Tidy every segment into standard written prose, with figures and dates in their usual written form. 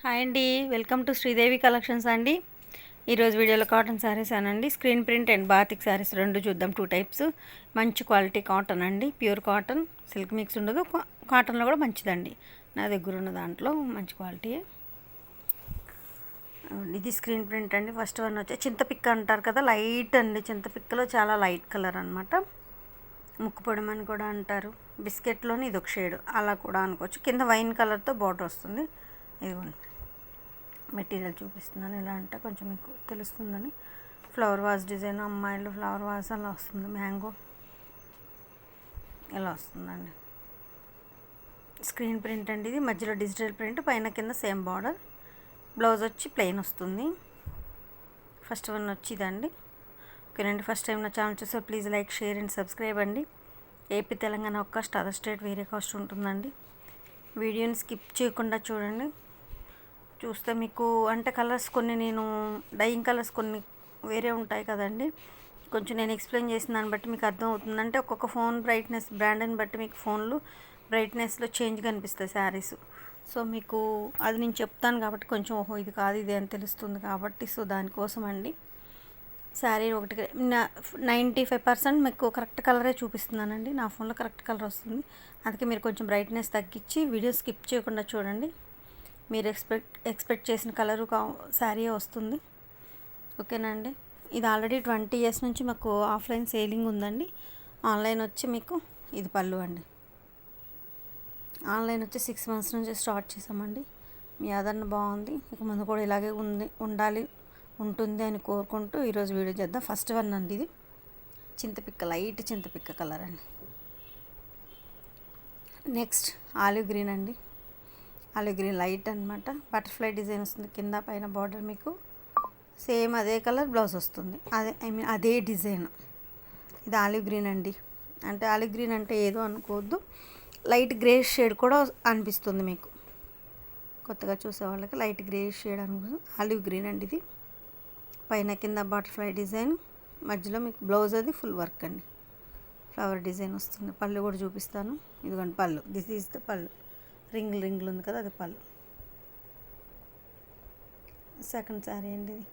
Hi అండి, welcome to Sridevi collections అండి. ఈరోజు వీడియోలో కాటన్ శారీస్ అనండి, screen print and batik saris రెండు చూద్దాం. 2 టైప్స్. మంచి క్వాలిటీ కాటన్ అండి, ప్యూర్ కాటన్, సిల్క్ మిక్స్ ఉండదు. కాటన్లో కూడా మంచిదండి. నా దగ్గర ఉన్న దాంట్లో మంచి క్వాలిటీ. ఇది స్క్రీన్ ప్రింట్ అండి. ఫస్ట్ వన్ వచ్చి చింతపిక్క అంటారు కదా, లైట్ అండి. చింతపిక్కలో చాలా లైట్ కలర్ అనమాట. ముక్కు పొడమని కూడా అంటారు. బిస్కెట్లోని ఇది ఒక షేడ్ అలా కూడా అనుకోవచ్చు. కింద వైన్ కలర్తో బార్డర్ వస్తుంది. ఇదిగోండి మెటీరియల్ చూపిస్తున్నాను. ఇలా అంటే కొంచెం మీకు తెలుస్తుందని. ఫ్లవర్ వాజ్ డిజైన్, అమ్మాయిలు ఫ్లవర్ వాజ్ అలా వస్తుంది. మ్యాంగో ఇలా వస్తుందండి. స్క్రీన్ ప్రింట్ అండి. ఇది మధ్యలో డిజిటల్ ప్రింట్, పైన కింద సేమ్ బార్డర్. బ్లౌజ్ వచ్చి ప్లెయిన్ వస్తుంది. ఫస్ట్ వన్ వచ్చి ఇదండి. ఓకేనండి. ఫస్ట్ టైం నా ఛానల్ చూసారు, please like, share and subscribe అండి. ఏపీ తెలంగాణ ఒక కాస్ట్, అదర్ స్టేట్ వేరే కాస్ట్ ఉంటుందండి. వీడియోని స్కిప్ చేయకుండా చూడండి. చూస్తే మీకు అంటే కలర్స్ కొన్ని నేను డైయింగ్ కలర్స్ కొన్ని వేరే ఉంటాయి కదండి. కొంచెం నేను ఎక్స్ప్లెయిన్ చేసిన దాన్ని బట్టి మీకు అర్థం అవుతుంది. అంటే ఒక్కొక్క ఫోన్ బ్రైట్నెస్ బ్రాండ్ని బట్టి మీకు ఫోన్లు బ్రైట్నెస్లో చేంజ్ కనిపిస్తాయి శారీస్. సో మీకు అది నేను చెప్తాను కాబట్టి కొంచెం ఓహో ఇది కాదు ఇది అని తెలుస్తుంది కాబట్టి. సో దానికోసం అండి శారీ ఒకటి 95% మీకు కరెక్ట్ కలరే చూపిస్తున్నానండి. నా ఫోన్లో కరెక్ట్ కలర్ వస్తుంది. అందుకే మీరు కొంచెం బ్రైట్నెస్ తగ్గించి వీడియో స్కిప్ చేయకుండా చూడండి. మీరు ఎక్స్పెక్ట్ చేసిన కలరు శారీ వస్తుంది. ఓకేనండి. ఇది ఆల్రెడీ 20 years నుంచి మాకు ఆఫ్లైన్ సేలింగ్ ఉందండి. ఆన్లైన్ వచ్చి మీకు ఇది పళ్ళు అండి. ఆన్లైన్ వచ్చి 6 months నుంచి స్టార్ట్ చేసామండి. మీ ఆదరణ బాగుంది, ఇక ముందు కూడా ఇలాగే ఉంటుంది అని కోరుకుంటూ ఈరోజు వీడియో చేద్దాం. ఫస్ట్ వన్ అండి. ఇది చింతపిక్క, లైట్ చింతపిక్క కలర్ అండి. నెక్స్ట్ ఆలివ్ గ్రీన్ అండి. ఆలివ్ గ్రీన్ లైట్ అనమాట. బటర్ఫ్లై డిజైన్ వస్తుంది కింద, పైన బార్డర్ మీకు సేమ్ అదే కలర్ బ్లౌజ్ వస్తుంది. అదే డిజైన్. ఇది ఆలివ్ గ్రీన్ అండి. అంటే ఆలివ్ గ్రీన్ అంటే ఏదో అనుకోవద్దు, లైట్ గ్రే షేడ్ కూడా అనిపిస్తుంది మీకు. కొత్తగా చూసే వాళ్ళకి లైట్ గ్రే షేడ్ అనిపిస్తుంది. ఆలివ్ గ్రీన్ అండి. ఇది పైన కింద బటర్ఫ్లై డిజైన్, మధ్యలో మీకు బ్లౌజ్ అది ఫుల్ వర్క్ అండి. ఫ్లవర్ డిజైన్ వస్తుంది. పళ్ళు కూడా చూపిస్తాను. ఇదిగోండి పళ్ళు. దిస్ ఈజ్ ద పళ్ళు. రింగులు ఉంది కదా, అది పళ్ళు. సెకండ్ శారీ అండి. ఇది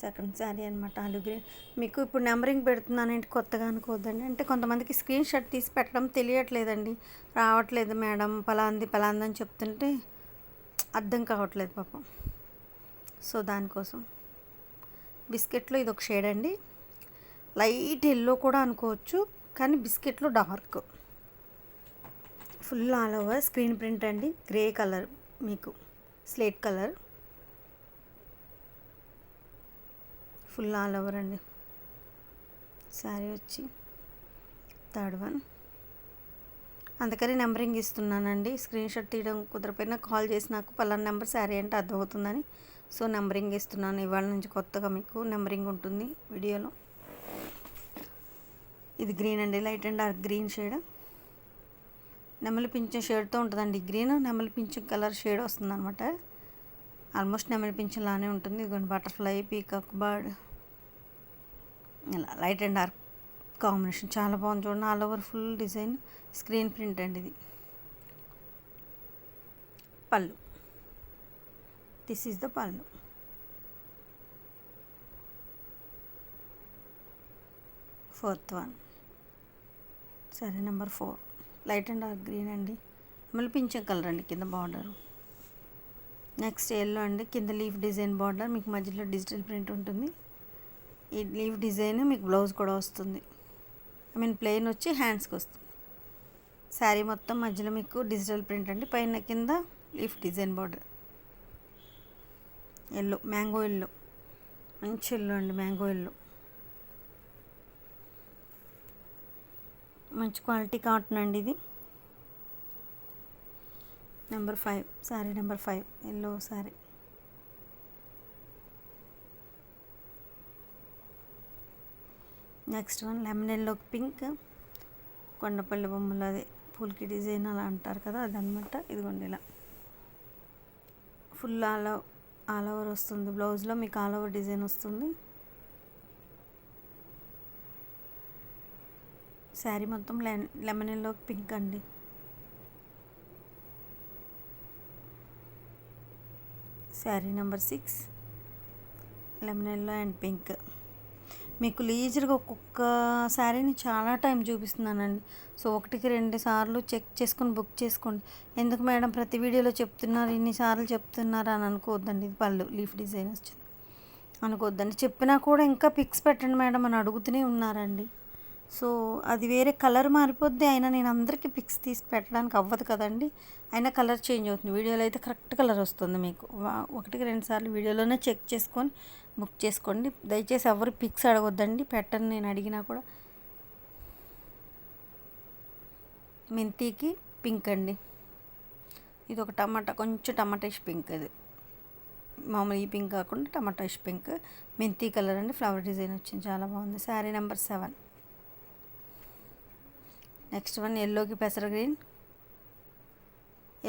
సెకండ్ శారీ అనమాట. Olive green. మీకు ఇప్పుడు నెంబరింగ్ పెడుతున్నానంటే కొత్తగా అనుకోవద్దండి. అంటే కొంతమందికి స్క్రీన్ షాట్ తీసి పెట్టడం తెలియట్లేదండి. రావట్లేదు మేడం, పలాంది అని చెప్తుంటే అర్థం కావట్లేదు పాపం. సో దానికోసం బిస్కెట్లో ఇది ఒక షేడ్ అండి. లైట్ ఎల్లో కూడా అనుకోవచ్చు, కానీ బిస్కెట్లో dark. Full all over screen print అండి. గ్రే కలర్, మీకు slate colour, full all over అండి. శారీ వచ్చి థర్డ్ వన్. అందుకని నెంబరింగ్ ఇస్తున్నానండి. స్క్రీన్ షాట్ తీయడం కుదరపోయినా కాల్ చేసి నాకు పలానా నెంబర్ శారీ అంటే అర్థమవుతుందని. సో నెంబరింగ్ ఇస్తున్నాను. ఇవాళ నుంచి కొత్తగా మీకు నెంబరింగ్ ఉంటుంది వీడియోలో. ఇది గ్రీన్ అండి, light and dark green shade. నెమలి పింఛం షేడ్తో ఉంటుందండి. గ్రీన్ నెమలి పింఛం కలర్ షేడ్ వస్తుంది అనమాట. ఆల్మోస్ట్ నెమలి పింఛం లానే ఉంటుంది. ఇదిగోండి బటర్ఫ్లై, పీకాక్ బర్డ్, ఇలా లైట్ అండ్ డార్క్ కాంబినేషన్ చాలా బాగుంది చూడండి. All over full design screen print అండి. ఇది పళ్ళు. దిస్ ఈజ్ ద పళ్ళు. ఫోర్త్ వన్, సరే number 4. Light and dark green అండి. మళ్ళీ పింఛం కలర్ అండి కింద బార్డరు. నెక్స్ట్ ఎల్లో అండి. కింద లీఫ్ డిజైన్ బార్డర్, మీకు మధ్యలో డిజిటల్ ప్రింట్ ఉంటుంది. ఈ లీఫ్ డిజైన్ మీకు బ్లౌజ్ కూడా వస్తుంది. ప్లెయిన్ వచ్చి హ్యాండ్స్కి వస్తుంది. శారీ మొత్తం మధ్యలో మీకు డిజిటల్ ప్రింట్ అండి. పైన కింద leaf design border. Yellow, mango yellow, మంచి ఎల్లో అండి. మ్యాంగో ఎల్లో మంచి క్వాలిటీ కాటన్ అండి. ఇది number 5, sari number 5 yellow sari. Next one lemon yellow pink, Kondapalli బొమ్మలు, అదే పూల్కి డిజైన్ అలా అంటారు కదా, అదనమాట. ఇదిగోండి ఇలా ఫుల్ ఆల్ ఓవర్ వస్తుంది. బ్లౌజ్లో మీకు ఆల్ ఓవర్ డిజైన్ వస్తుంది. శారీ మొత్తం లెమన్ ఎల్లో పింక్ అండి. Sari number 6 lemon yellow and pink. మీకు లీజర్గా ఒక్కొక్క శారీని చాలా టైం చూపిస్తున్నానండి. సో 1కి 2 సార్లు చెక్ చేసుకొని బుక్ చేసుకోండి. ఎందుకు మేడం ప్రతి వీడియోలో చెప్తున్నారు, ఇన్నిసార్లు చెప్తున్నారు అని అనుకోవద్దండి. ఇది పళ్ళు లీఫ్ డిజైన్ వచ్చింది అనుకోవద్దండి. చెప్పినా కూడా ఇంకా పిక్స్ పెట్టండి మేడం అని అడుగుతూనే ఉన్నారండి. సో అది వేరే కలర్ మారిపోద్ది. అయినా నేను అందరికీ పిక్స్ తీసి పెట్టడానికి అవ్వదు కదండి. అయినా కలర్ చేంజ్ అవుతుంది. వీడియోలో అయితే కరెక్ట్ కలర్ వస్తుంది మీకు. 1కి 2 సార్లు వీడియోలోనే చెక్ చేసుకొని బుక్ చేసుకోండి. దయచేసి ఎవరు పిక్స్ అడగొద్దండి, పెట్టండి నేను అడిగినా కూడా. మెంతికి పింక్ అండి. ఇది ఒక టమాటా, కొంచెం టమాటాష్ పింక్. ఇది మామూలు ఈ పింక్ కాకుండా టమాటాష్ పింక్, మెంతి కలర్ అండి. ఫ్లవర్ డిజైన్ వచ్చింది, చాలా బాగుంది. శారీ నెంబర్ 7. నెక్స్ట్ వన్ ఎల్లోకి పెసర గ్రీన్.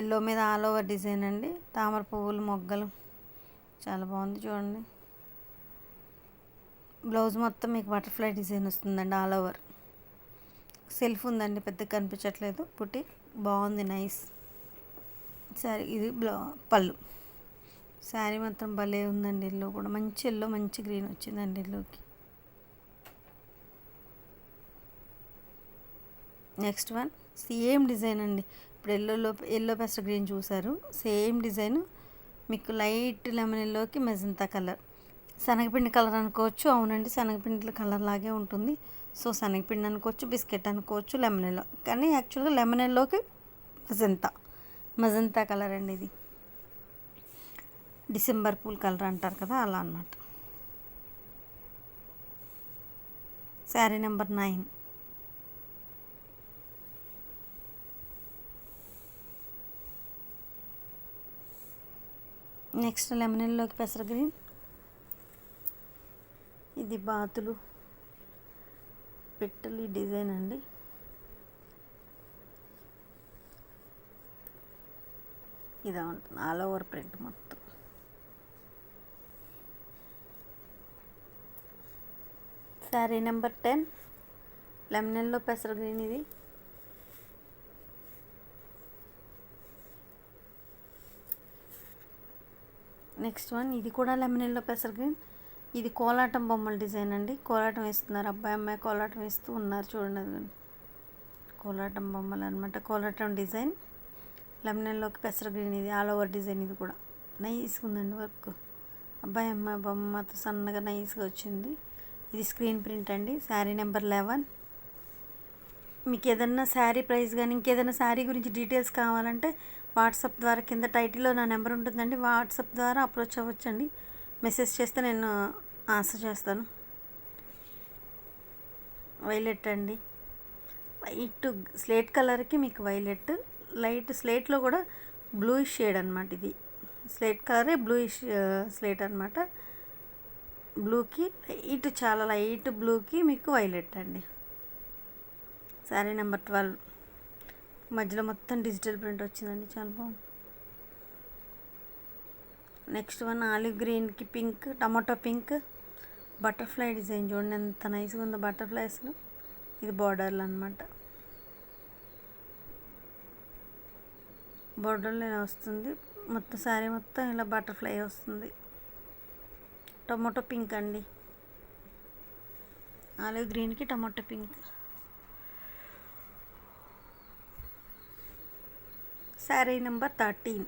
ఎల్లో మీద ఆల్ ఓవర్ డిజైన్ అండి. తామర పువ్వులు మొగ్గలు చాలా బాగుంది చూడండి. బ్లౌజ్ మొత్తం మీకు బటర్ఫ్లై డిజైన్ వస్తుందండి ఆల్ ఓవర్. సెల్ఫ్ ఉందండి, పెద్దగా కనిపించట్లేదు. పుట్టి బాగుంది, నైస్ శారీ. ఇది పళ్ళు. శారీ మాత్రం భలే ఉందండి. ఎల్లో కూడా మంచి ఎల్లో, మంచి గ్రీన్ వచ్చిందండి ఎల్లోకి. నెక్స్ట్ వన్ సేమ్ డిజైన్ అండి. ఇప్పుడు ఎల్లో పెసర గ్రీన్ చూసారు, సేమ్ డిజైన్ మీకు లైట్ లెమన్ ఎల్లోకి మెజంతా కలర్. శనగపిండి కలర్ అనుకోవచ్చు. అవునండి, శనగపిండి కలర్ లాగే ఉంటుంది. సో శనగపిండి అనుకోవచ్చు, బిస్కెట్ అనుకోవచ్చు, లెమన్ ఎల్లో. కానీ యాక్చువల్గా లెమన్ ఎల్లోకి మజంతా కలర్ అండి. ఇది డిసెంబర్ పూల్ కలర్ అంటారు కదా, అలా అన్నమాట. శారీ నెంబర్ 9. నెక్స్ట్ లెమన్ ఎల్లోకి పెసర గ్రీన్. ఇది బాతులు పెట్టలి డిజైన్ అండి. ఇదా ఉంటుంది ఆల్ ఓవర్ ప్రింట్ మొత్తం. శారీ నెంబర్ 10 లెమన్ ఎల్లో పెసర గ్రీన్. ఇది నెక్స్ట్ వన్ ఇది కూడా లెమన్ ఎల్లో పెసర గ్రీన్. ఇది కోలాటం బొమ్మల డిజైన్ అండి. కోలాటం వేస్తున్నారు, అబ్బాయి అమ్మాయి కోలాటం వేస్తూ ఉన్నారు చూడండి. అది కోలాటం బొమ్మలు అనమాట. కోలాటం డిజైన్ లెమన్ ఎల్లోకి పెసర గ్రీన్. ఇది ఆల్ ఓవర్ డిజైన్. ఇది కూడా నైస్గా ఉందండి వర్క్. అబ్బాయి అమ్మాయి బొమ్మతో సన్నగా నైస్గా వచ్చింది. ఇది స్క్రీన్ ప్రింట్ అండి. శారీ నెంబర్ 11. మీకు ఏదన్నా శారీ ప్రైస్ కానీ ఇంకేదైనా శారీ గురించి డీటెయిల్స్ కావాలంటే వాట్సాప్ ద్వారా కింద టైటిల్లో నా నెంబర్ ఉంటుందండి. వాట్సాప్ ద్వారా అప్రోచ్ అవ్వచ్చండి. మెసేజ్ చేస్తే నేను ఆన్సర్ చేస్తాను. వైలెట్ అండి. లైట్ స్లేట్ కలర్కి మీకు వైలెట్, లైట్ స్లేట్లో కూడా బ్లూయిష్ షేడ్ అనమాట. ఇది స్లేట్ కలరే బ్లూయిష్ స్లేట్ అనమాట. బ్లూకి లైట్, చాలా లైట్ బ్లూకి మీకు వైలెట్ అండి. శారీ నెంబర్ 12. మధ్యలో మొత్తం డిజిటల్ ప్రింట్ వచ్చిందండి, చాలా బాగుంది. నెక్స్ట్ వన్ ఆలివ్ గ్రీన్కి pink, tomato pink, butterfly design చూడండి ఎంత నైస్గా ఉందో బటర్ఫ్లైస్లో. ఇది బార్డర్లు అనమాట. బార్డర్లో ఇలా వస్తుంది మొత్తం. శారీ మొత్తం ఇలా బటర్ఫ్లై వస్తుంది. టమాటో పింక్ అండి. ఆలివ్ గ్రీన్కి టమాటో పింక్. శారీ నెంబర్ 13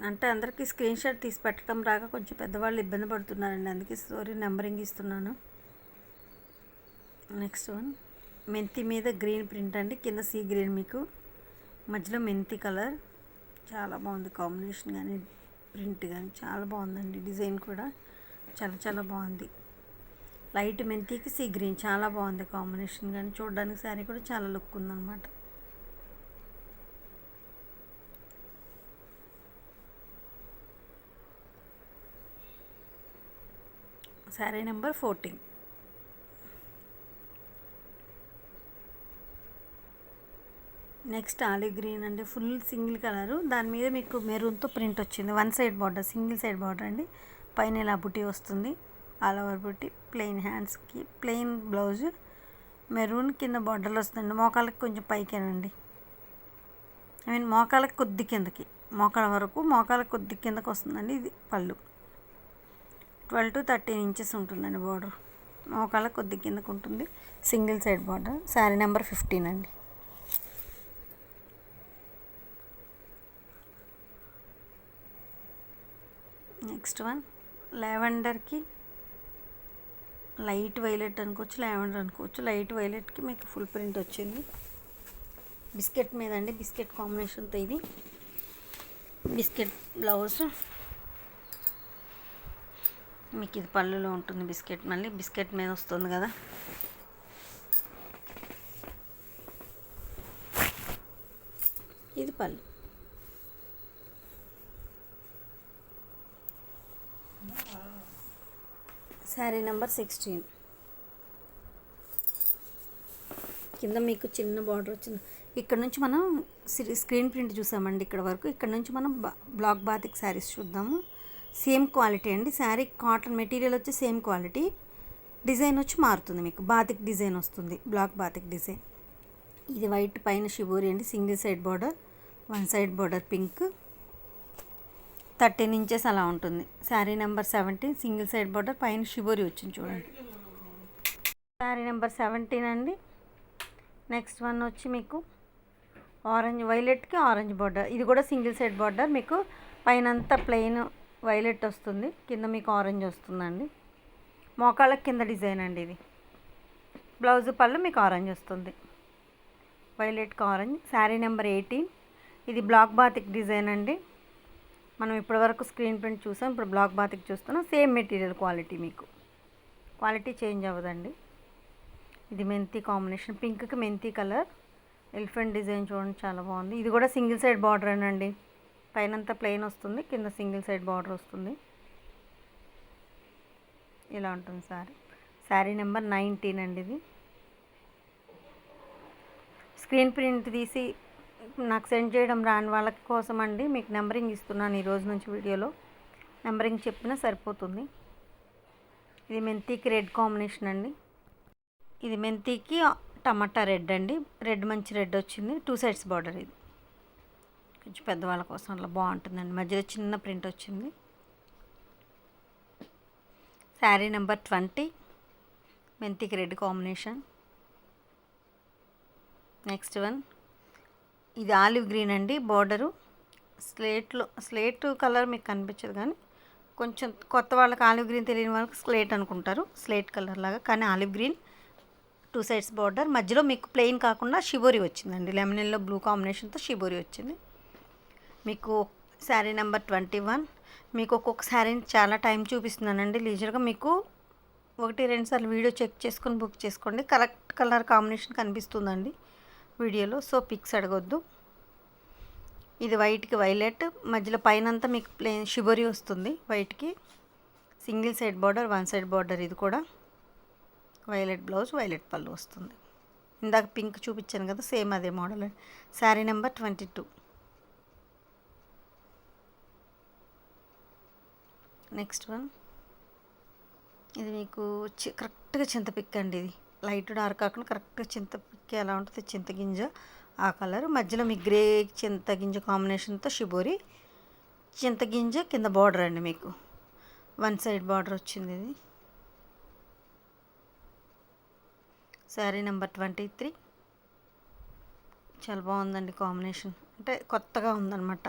అంటే అందరికీ స్క్రీన్ షాట్ తీసి పెట్టడం రాక కొంచెం పెద్దవాళ్ళు ఇబ్బంది పడుతున్నారండి, అందుకే నెంబరింగ్ ఇస్తున్నాను. నెక్స్ట్ వన్ మెంతి మీద గ్రీన్ ప్రింట్ అండి. కింద సీ గ్రీన్, మీకు మధ్యలో మెంతి కలర్. చాలా బాగుంది కాంబినేషన్ కానీ ప్రింట్ కానీ చాలా బాగుందండి. డిజైన్ కూడా చాలా చాలా బాగుంది. లైట్ మెంతికి సీ గ్రీన్ చాలా బాగుంది కాంబినేషన్ కానీ చూడడానికి శారీ కూడా చాలా లుక్ ఉందన్నమాట. Sari number 14. Next olive green అండి. ఫుల్ సింగిల్ కలరు, దాని మీద మీకు మెరూన్తో ప్రింట్ వచ్చింది. 1 side border, single side border అండి. పైన ఇలా బుట్టి వస్తుంది, ఆల్ ఓవర్ బుట్టి. ప్లెయిన్ హ్యాండ్స్కి ప్లెయిన్ బ్లౌజ్, మెరూన్ కింద బార్డర్లు వస్తుందండి. మోకాళ్ళకి కొంచెం పైకేనండి. ఐ మీన్ మోకాళ్ళకి కొద్ది కిందకి, మోకాళ్ళ వరకు, మోకాళ్ళకి కొద్ది కిందకి వస్తుందండి. ఇది పళ్ళు 12 to 13 ఇంచెస్ ఉంటుందండి బార్డర్. మోకాళ్ళకి కొద్ది కిందకు ఉంటుంది. Single side border. Sari number 15 అండి. నెక్స్ట్ వన్ లావెండర్కి లైట్ వైలెట్ అనుకోవచ్చు, లావెండర్ అనుకోవచ్చు. లైట్ వైలెట్కి మీకు ఫుల్ ప్రింట్ వచ్చింది. బిస్కెట్ మీద అండి, బిస్కెట్ కాంబినేషన్తో ఇది బిస్కెట్ బ్లౌజ్. మీకు ఇది పళ్ళులో ఉంటుంది బిస్కెట్, మళ్ళీ బిస్కెట్ మీద వస్తుంది కదా. ఇది పళ్ళు. శారీ నెంబర్ 16. కింద మీకు చిన్న బార్డర్ వచ్చింది. ఇక్కడ నుంచి మనం స్క్రీన్ ప్రింట్ చూసామండి ఇక్కడ వరకు. ఇక్కడ నుంచి మనం బ్లాక్ బాతిక్ శారీస్ చూద్దాము. సేమ్ క్వాలిటీ అండి. శారీ కాటన్ మెటీరియల్ వచ్చి సేమ్ క్వాలిటీ, డిజైన్ వచ్చి మారుతుంది. మీకు బాతిక్ డిజైన్ వస్తుంది, బ్లాక్ బాతిక్ డిజైన్. ఇది వైట్ పైన షిబోరి అండి. Single side border, one side border pink, 13 inches అలా ఉంటుంది. Sari number 17. Single side border, పైన షిబోరి వచ్చింది చూడండి. శారీ నెంబర్ 17 అండి. నెక్స్ట్ వన్ వచ్చి మీకు ఆరెంజ్ వైలెట్కి ఆరెంజ్ బార్డర్. ఇది కూడా సింగిల్ సైడ్ బార్డర్. మీకు పైన అంతా ప్లెయిన్ వైలెట్ వస్తుంది, కింద మీకు ఆరెంజ్ వస్తుందండి. మోకాళ్ళకి కింద డిజైన్ అండి ఇది. బ్లౌజ్ పళ్ళు మీకు ఆరెంజ్ వస్తుంది, వైలెట్కి ఆరెంజ్. శారీ నెంబర్ 18. ఇది బ్లాక్ బాతిక్ డిజైన్ అండి. మనం ఇప్పటివరకు స్క్రీన్ ప్రింట్ చూసాం, ఇప్పుడు బ్లాక్ బాతిక్ చూస్తున్నాం. సేమ్ మెటీరియల్ క్వాలిటీ, మీకు క్వాలిటీ చేంజ్ అవ్వదండి. ఇది మెంతి కాంబినేషన్, పింక్కి మెంతి కలర్, ఎలిఫెంట్ డిజైన్ చూడండి, చాలా బాగుంది. ఇది కూడా సింగిల్ సైడ్ బార్డర్ అండి. పైనంతా ప్లెయిన్ వస్తుంది, కింద సింగిల్ సైడ్ బార్డర్ వస్తుంది. ఇలా ఉంటుంది శారీ. శారీ నెంబర్ 19 అండి. ఇది స్క్రీన్ ప్రింట్ తీసి నాకు సెండ్ చేయడం రాని వాళ్ళ కోసం అండి మీకు నెంబరింగ్ ఇస్తున్నాను ఈ రోజు నుంచి వీడియోలో. నెంబరింగ్ చెప్పినా సరిపోతుంది. ఇది మెంతికి రెడ్ కాంబినేషన్ అండి. ఇది మెంతికి టమాటా రెడ్ అండి. రెడ్ మంచి రెడ్ వచ్చింది. 2 సైడ్స్ బార్డర్. ఇది కొంచెం పెద్దవాళ్ళ కోసం అలా బాగుంటుందండి. మధ్యలో చిన్న ప్రింట్ వచ్చింది. శారీ నెంబర్ 20. మెంతికి రెడ్ కాంబినేషన్. నెక్స్ట్ వన్ ఇది ఆలివ్ గ్రీన్ అండి. బార్డరు స్లేట్ కలర్ మీకు కనిపించదు, కానీ కొంచెం కొత్త వాళ్ళకి ఆలివ్ గ్రీన్ తెలియని వాళ్ళకి స్లేట్ అనుకుంటారు, స్లేట్ కలర్ లాగా. కానీ ఆలివ్ గ్రీన్, 2 సైడ్స్ బార్డర్. మధ్యలో మీకు ప్లెయిన్ కాకుండా షిబోరి వచ్చిందండి. లెమన్ ఎల్లో బ్లూ కాంబినేషన్తో షిబోరి వచ్చింది. మీకు శారీ నెంబర్ 21. మీకు ఒక్కొక్క శారీని చాలా టైం చూపిస్తున్నానండి లీజర్గా. మీకు 1-2 సార్లు వీడియో చెక్ చేసుకొని బుక్ చేసుకోండి. కరెక్ట్ కలర్ కాంబినేషన్ కనిపిస్తుందండి వీడియోలో, సో పిక్స్ అడగొద్దు. ఇది వైట్కి వైలెట్, మధ్యలో పైన అంతా మీకు ప్లెయిన్ షిబోరి వస్తుంది. వైట్కి single side border, one side border. ఇది కూడా వైలెట్ బ్లౌజ్, వైలెట్ పళ్ళు వస్తుంది. ఇందాక పింక్ చూపించాను కదా, సేమ్ అదే model. Sari number 22. Next one ఇది మీకు కరెక్ట్గా చింతపిక్క అండి. ఇది లైట్ డార్క్ కాకుండా కరెక్ట్గా చింతపిక్క ఎలా ఉంటుంది, చింతగింజ ఆ కలర్. మధ్యలో మీ గ్రే చింతగింజ కాంబినేషన్తో షిబోరి, చింతగింజ కింద బార్డర్ అండి. మీకు వన్ సైడ్ బార్డర్ వచ్చింది. ఇది శారీ నెంబర్ 23. చాలా బాగుందండి కాంబినేషన్, అంటే కొత్తగా ఉందన్నమాట,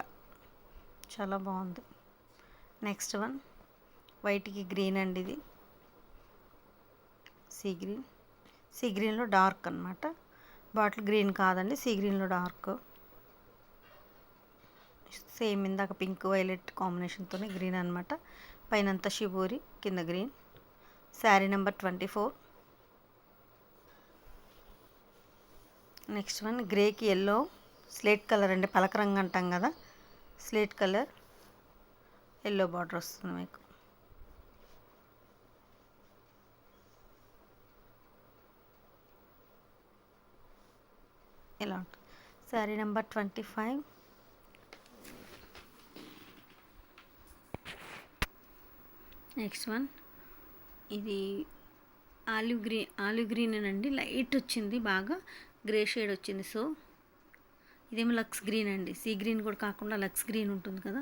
చాలా బాగుంది. నెక్స్ట్ వన్ వైట్కి గ్రీన్ అండి. ఇది సీ గ్రీన్లో డార్క్ అనమాట. బాటిల్ గ్రీన్ కాదండి, సీ గ్రీన్లో డార్క్. సేమ్ ఇందాక పింక్ వైలెట్ కాంబినేషన్తోనే గ్రీన్ అనమాట. పైనంతా షిబోరి, కింద green. Sari number 24. Next one గ్రేకి ఎల్లో, స్లేట్ కలర్ అండి, పలక రంగు అంటాం కదా, స్లేట్ కలర్ ఎల్లో బార్డర్ వస్తుంది మీకు. ఇలా ఉంటుంది. శారీ నెంబర్ 25. నెక్స్ట్ వన్ ఇది ఆలివ్ గ్రీన్ అండి. లైట్ వచ్చింది, బాగా గ్రే షేడ్ వచ్చింది. సో ఇదేమో లక్స్ గ్రీన్ అండి. సీ గ్రీన్ కూడా కాకుండా లక్స్ గ్రీన్ ఉంటుంది కదా,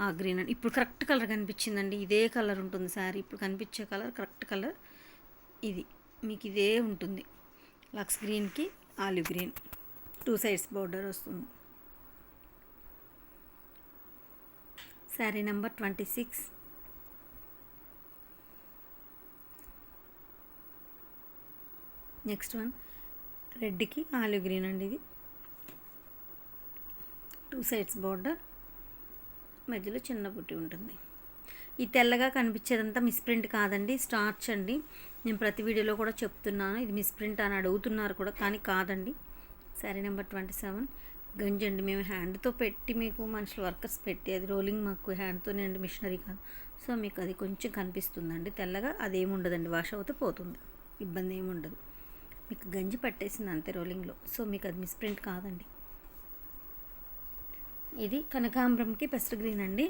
ఆ గ్రీన్ అండి. ఇప్పుడు కరెక్ట్ కలర్ కనిపించిందండి. ఇదే కలర్ ఉంటుంది శారీ. ఇప్పుడు కనిపించే కలర్ కరెక్ట్ కలర్ ఇది. మీకు ఇదే ఉంటుంది. లక్స్ గ్రీన్కి ఆలివ్ గ్రీన్ 2 సైడ్స్ బోర్డర్ వస్తుంది. శారీ నెంబర్ 26. నెక్స్ట్ వన్ రెడ్కి ఆలివ్ గ్రీన్ అండి. ఇది 2 సైడ్స్ బోర్డర్, మధ్యలో చిన్న బుట్టి ఉంటుంది. ఈ తెల్లగా కనిపించేదంతా మిస్ప్రింట్ కాదండి, స్టార్చ్ అండి. నేను ప్రతి వీడియోలో కూడా చెప్తున్నాను, ఇది మిస్ప్రింట్ అని అడుగుతున్నారు కూడా, కానీ కాదండి. శారీ నెంబర్ 27. గంజి అండి. మేము హ్యాండ్తో పెట్టి మీకు మనుషులు వర్కర్స్ పెట్టి, అది రోలింగ్ మాకు హ్యాండ్తోనే అండి, మిషనరీ కాదు. సో మీకు అది కొంచెం కనిపిస్తుందండి తెల్లగా. అదేముండదండి, వాష్ అవుతే పోతుంది, ఇబ్బంది ఏముండదు. మీకు గంజి పట్టేసింది అంతే రోలింగ్లో. సో మీకు అది మిస్ప్రింట్ కాదండి. ఇది కనకాంబరంకి పెస్టర్ గ్రీన్ అండి.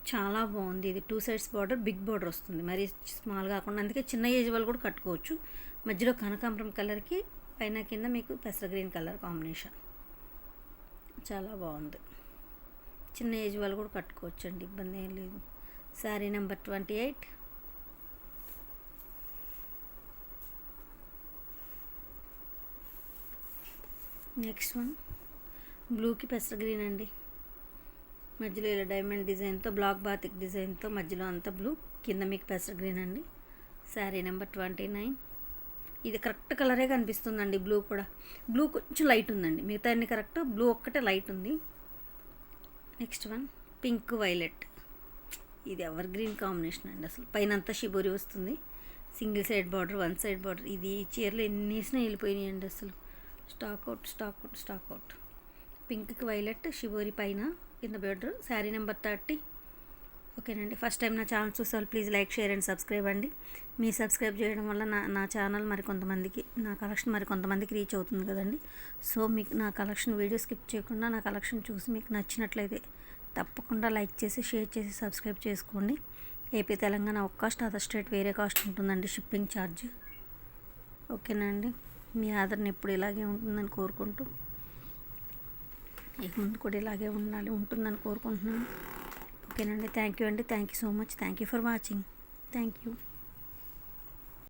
చాలా బాగుంది. ఇది 2 సైడ్స్ బార్డర్, బిగ్ బార్డర్ వస్తుంది, మరి స్మాల్ కాకుండా. అందుకే చిన్న ఏజ్ వాళ్ళు కూడా కట్టుకోవచ్చు. మధ్యలో కనకాంబరం కలర్కి పైన కింద మీకు పెస్టర్ గ్రీన్ కలర్ కాంబినేషన్ చాలా బాగుంది. చిన్న ఏజ్ వాళ్ళు కూడా కట్టుకోవచ్చు అండి, ఇబ్బంది ఏం లేదు. శారీ నెంబర్ 28. నెక్స్ట్ వన్ బ్లూకి పెస్టర్ గ్రీన్ అండి. మధ్యలో ఇలా డైమండ్ డిజైన్తో, బ్లాక్ బాతిక్ డిజైన్తో, మధ్యలో అంతా బ్లూ, కింద మీకు పెస్టర్ గ్రీన్ అండి. శారీ నెంబర్ 29. ఇది కరెక్ట్ కలరే కనిపిస్తుందండి. బ్లూ కూడా, బ్లూ కొంచెం లైట్ ఉందండి, మిగతా అన్ని కరెక్ట్, బ్లూ ఒక్కటే లైట్ ఉంది. Next one pink violet. ఇది ఎవర్ గ్రీన్ కాంబినేషన్ అండి. అసలు పైన అంతా షిబోరి వస్తుంది, single side border, 1 side border. ఇది చీరలు ఎన్ని వేసినా వెళ్ళిపోయినాయి అండి అసలు. Stock out, stock out, stock out. పింక్కి వైలెట్, షిబోరి పైన, కింద బార్డర్. శారీ నెంబర్ 30. ఓకేనండి. ఫస్ట్ టైం నా ఛానల్ చూసారు, please like, share and subscribe అండి. మీరు సబ్స్క్రైబ్ చేయడం వల్ల నా ఛానల్ మరికొంతమందికి, నా కలెక్షన్ మరికొంతమందికి రీచ్ అవుతుంది కదండి. సో మీకు నా కలెక్షన్ వీడియో స్కిప్ చేయకుండా నా కలెక్షన్ చూసి మీకు నచ్చినట్లయితే తప్పకుండా లైక్ చేసి, షేర్ చేసి, సబ్స్క్రైబ్ చేసుకోండి. ఏపీ తెలంగాణ ఒక కాస్ట్, అదర్ స్టేట్ వేరే కాస్ట్ ఉంటుందండి షిప్పింగ్ ఛార్జ్. ఓకేనండి. మీ ఆదరణ ఎప్పుడు ఇలాగే ఉంటుందని కోరుకుంటూ, ఇక ముందు కూడా ఇలాగే ఉంటుందని కోరుకుంటున్నాను. ఓకేనండి. థ్యాంక్ యూ అండి. Thank you so much. Thank you for watching. Thank you.